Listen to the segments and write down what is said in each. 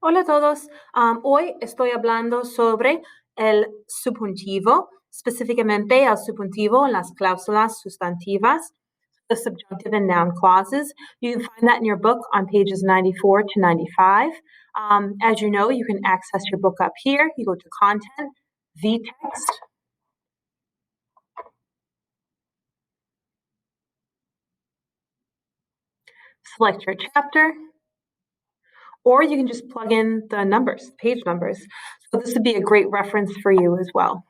Hola a todos. Hoy estoy hablando sobre el subjuntivo, específicamente el subjuntivo en las cláusulas sustantivas, the subjunctive and noun clauses. You can find that in your book on pages 94 to 95. As you know, you can access your book up here. You go to Content, the Text. Select your chapter, or you can just plug in the numbers, page numbers. So this would be a great reference for you as well.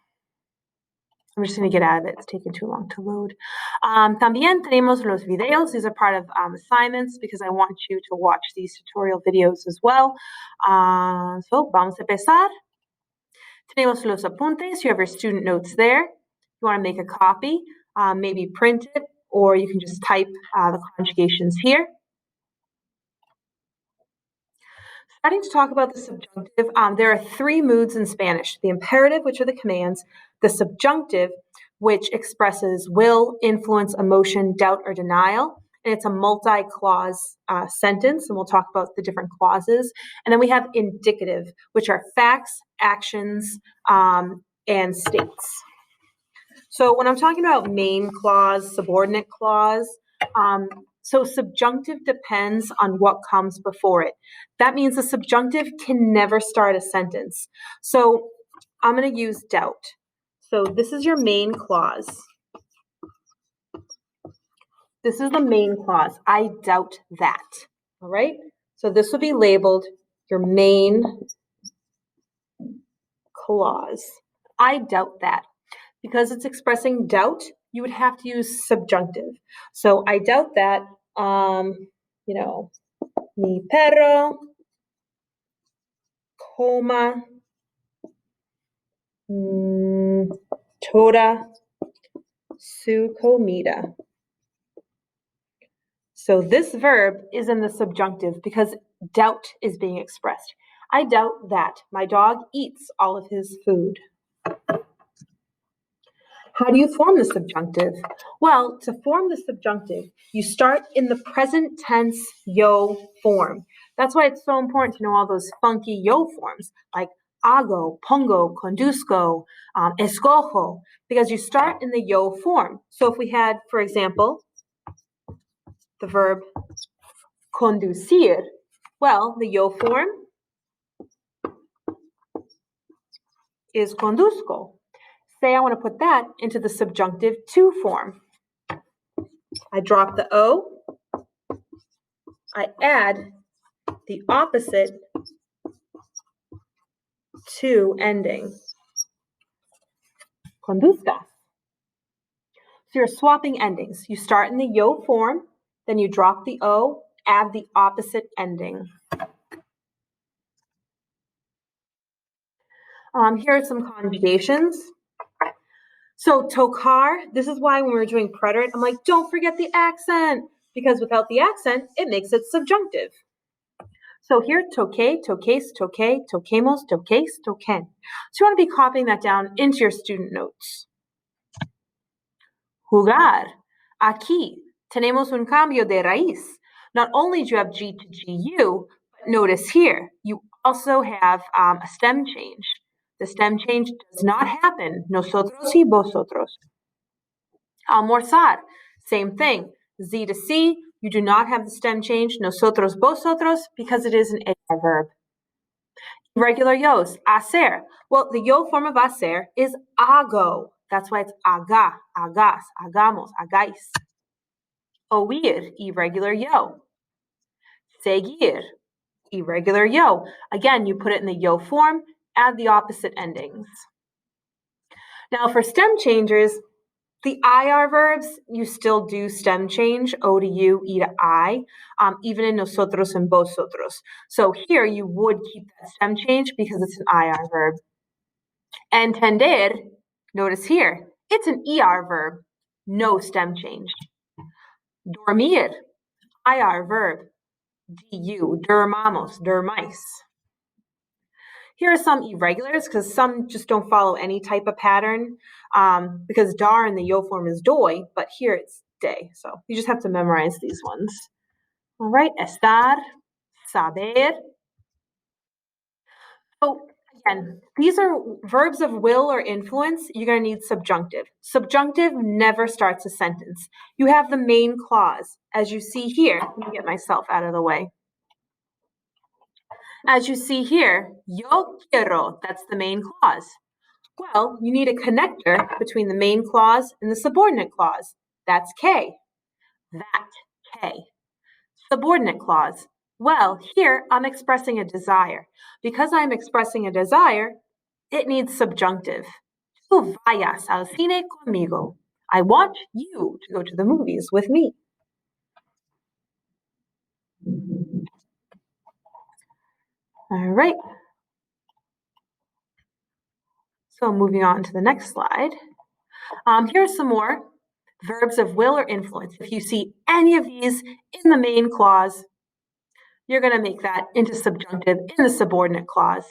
I'm just going to get out of it. It's taking too long to load. También tenemos los videos. These are part of assignments because I want you to watch these tutorial videos as well. So vamos a empezar. Tenemos los apuntes. You have your student notes there. You want to make a copy, maybe print it, or you can just type the conjugations here. Starting to talk about the subjunctive, there are three moods in Spanish: the imperative, which are the commands, the subjunctive, which expresses will, influence, emotion, doubt, or denial. And it's a multi-clause sentence, and we'll talk about the different clauses. And then we have indicative, which are facts, actions, and states. So when I'm talking about main clause, subordinate clause, so subjunctive depends on what comes before it. That means the subjunctive can never start a sentence. So I'm going to use doubt. So this is your main clause. This is the main clause. I doubt that. All right? So this will be labeled your main clause. I doubt that. Because it's expressing doubt, you would have to use subjunctive. So I doubt that, mi perro coma toda su comida. So this verb is in the subjunctive because doubt is being expressed. I doubt that my dog eats all of his food. How do you form the subjunctive? Well, to form the subjunctive, you start in the present tense yo form. That's why it's so important to know all those funky yo forms like hago, pongo, conduzco, escojo, because you start in the yo form. So if we had, for example, the verb conducir, well, the yo form is conduzco. Say I want to put that into the subjunctive to form. I drop the O, I add the opposite to ending. Conduzca. So you're swapping endings. You start in the yo form, then you drop the O, add the opposite ending. Here are some conjugations. So tocar, this is why when we're doing preterite, I'm like, don't forget the accent, because without the accent, it makes it subjunctive. So here, toque, toques, toque, toquemos, toques, toquen. So you want to be copying that down into your student notes. Jugar. Aquí tenemos un cambio de raíz. Not only do you have G to GU, but notice here, you also have a stem change. The stem change does not happen. Nosotros y vosotros. Almorzar, same thing. Z to C, you do not have the stem change. Nosotros, vosotros, because it is an AR verb. Irregular yos, hacer. Well, the yo form of hacer is hago. That's why it's haga, hagas, hagamos, hagáis. Oír, irregular yo. Seguir, irregular yo. Again, you put it in the yo form, add the opposite endings. Now for stem changers, the IR verbs, you still do stem change, O to U, E to I, even in nosotros and vosotros. So here you would keep that stem change because it's an IR verb. Entender, notice here, it's an ER verb, no stem change. Dormir, IR verb, DU, dormamos, dormais. Here are some irregulars because some just don't follow any type of pattern because dar in the yo form is doy, but here it's day. So you just have to memorize these ones. All right, estar, saber, So again, these are verbs of will or influence. You're going to need subjunctive. Subjunctive never starts a sentence. You have the main clause. As you see here, let me get myself out of the way. As you see here, yo quiero, that's the main clause. Well, you need a connector between the main clause and the subordinate clause. That's K. That, K. Subordinate clause. Well, here I'm expressing a desire. Because I'm expressing a desire, it needs subjunctive. Tú vayas al cine conmigo. I want you to go to the movies with me. All right. So moving on to the next slide. Here's some more verbs of will or influence. If you see any of these in the main clause, you're going to make that into subjunctive in the subordinate clause.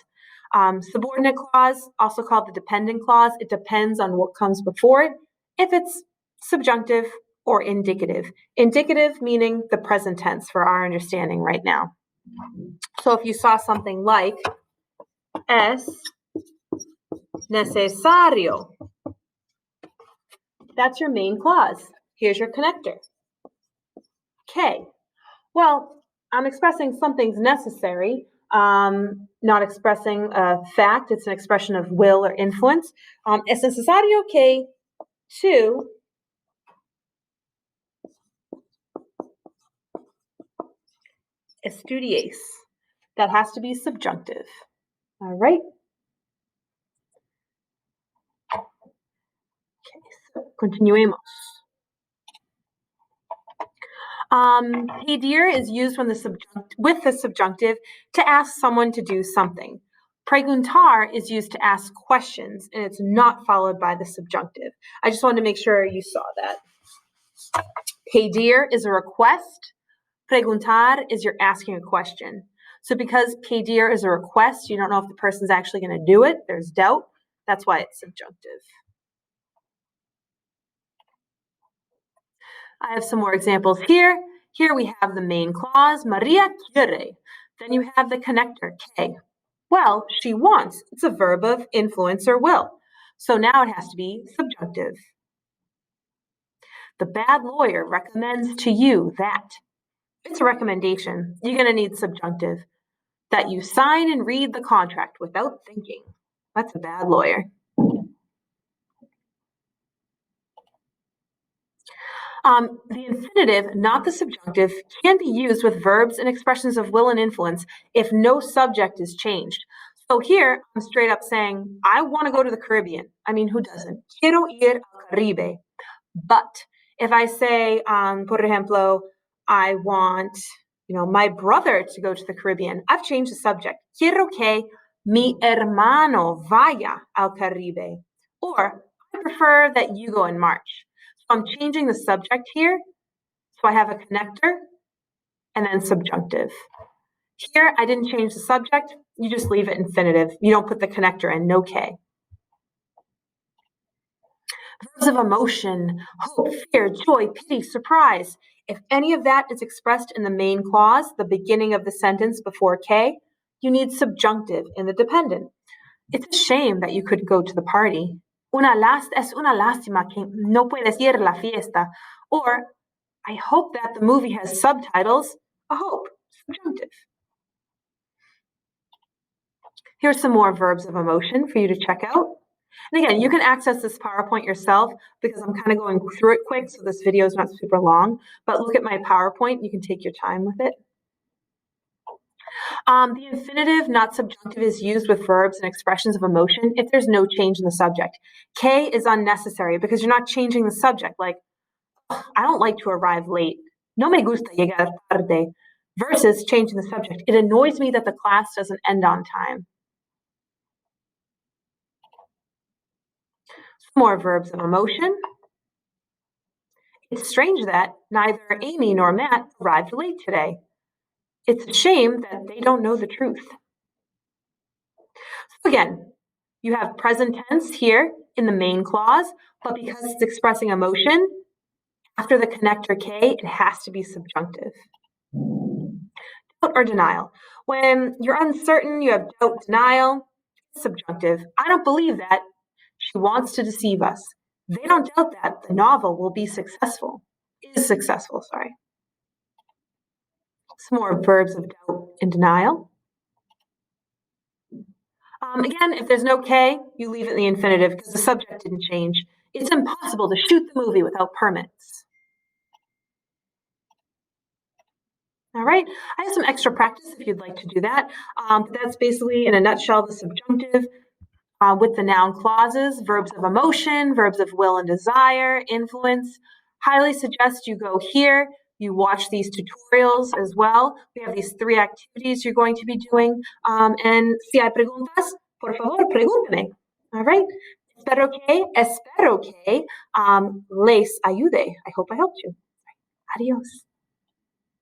Subordinate clause, also called the dependent clause, it depends on what comes before it, if it's subjunctive or indicative. Indicative meaning the present tense for our understanding right now. So if you saw something like es necesario, that's your main clause. Here's your connector. K. Well, I'm expressing something's necessary, not expressing a fact. It's an expression of will or influence. Es necesario que to estudies. That has to be subjunctive. All right. Okay, so continuemos. Pedir is used when with the subjunctive to ask someone to do something. Preguntar is used to ask questions, and it's not followed by the subjunctive. I just wanted to make sure you saw that. Pedir is a request. Preguntar is you're asking a question. So because pedir is a request, you don't know if the person's actually going to do it. There's doubt. That's why it's subjunctive. I have some more examples here. Here we have the main clause, Maria quiere. Then you have the connector, que. Well, she wants. It's a verb of influence or will. So now it has to be subjunctive. The bad lawyer recommends to you that. It's a recommendation. You're going to need subjunctive. That you sign and read the contract without thinking. That's a bad lawyer. The infinitive, not the subjunctive, can be used with verbs and expressions of will and influence if no subject is changed. So here, I'm straight up saying, I want to go to the Caribbean. I mean, who doesn't? Quiero ir al Caribe. But if I say, por ejemplo, I want, my brother to go to the Caribbean, I've changed the subject. Quiero que mi hermano vaya al Caribe. Or I prefer that you go in March. So I'm changing the subject here. So I have a connector and then subjunctive. Here, I didn't change the subject. You just leave it infinitive. You don't put the connector in, no K. Verbs of emotion, hope, fear, joy, pity, surprise. If any of that is expressed in the main clause, the beginning of the sentence before K, you need subjunctive in the dependent. It's a shame that you couldn't go to the party. Es una lástima que no puedes ir a la fiesta. Or, I hope that the movie has subtitles. A hope, subjunctive. Here's some more verbs of emotion for you to check out. And again, you can access this PowerPoint yourself because I'm kind of going through it quick, so this video is not super long. But look at my PowerPoint. You can take your time with it. The infinitive, not subjunctive, is used with verbs and expressions of emotion if there's no change in the subject. K is unnecessary because you're not changing the subject. Like, I don't like to arrive late. No me gusta llegar tarde. Versus changing the subject. It annoys me that the class doesn't end on time. More verbs of emotion. It's strange that neither Amy nor Matt arrived late today. It's a shame that they don't know the truth. So again, you have present tense here in the main clause, but because it's expressing emotion, after the connector K, it has to be subjunctive. Doubt or denial. When you're uncertain, you have doubt, denial. Subjunctive. I don't believe that. She wants to deceive us. They don't doubt that the novel will be successful. Is successful, sorry. Some more verbs of doubt and denial. Again, if there's no K, you leave it in the infinitive because the subject didn't change. It's impossible to shoot the movie without permits. All right, I have some extra practice if you'd like to do that. But that's basically, in a nutshell, the subjunctive with the noun clauses, verbs of emotion, verbs of will and desire, influence. Highly suggest you go here. You watch these tutorials as well. We have these 3 activities you're going to be doing. And si hay preguntas, por favor, pregúntame. All right. Espero que les ayude. I hope I helped you. Adios.